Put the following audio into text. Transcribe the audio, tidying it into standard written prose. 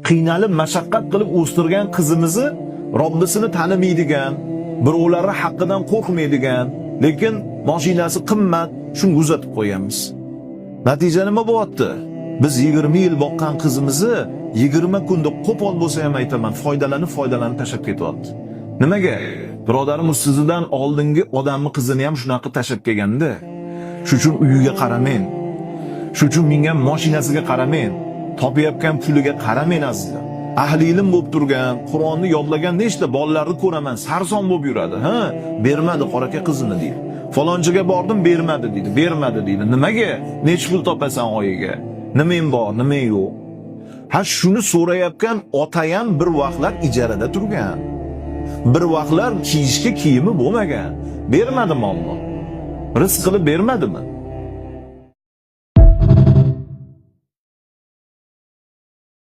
qiynalib, mashaqqat qilib o'stirgan qizimizni Robbisini tanimaydigan, birovlari haqqidan qo'rqmaydigan, lekin mashinasi qimmat, shunga uzatib qo'yamiz. Natija nima bo'lyapti? Biz 20 yil boqqan qizimizni 20 kunda qo'pol bo'lsa ham aytaman, foydalanib tashab ketyapti. Nimaga? Birodarimiz sizdan oldingi odamning qizini ham shunaqa tashab kelganda, shuning uchun uyiga qaramang. Shuning uchun mingan mashinasiga qaramang. Topayotgan puliga qaramang azizlar. Ahli ilm bo'lib turgan, Qur'onni yodlagan nechta bolalarni ko'raman, sarson bo'lib yuradi. Bermadi qoraka qizini deydi. Falonchiga bordim, bermadi deydi. Nimaga? Nech pul topasan oyiga? Nimang bor, nimang yo'q? Shuni so'rayotgan ota ham bir vaqtlar ijarada turgan. Bir vaqtlar kiyishga kiyimi bo'lmagan. Bermadimi Alloh? Rizq qilib bermadimi?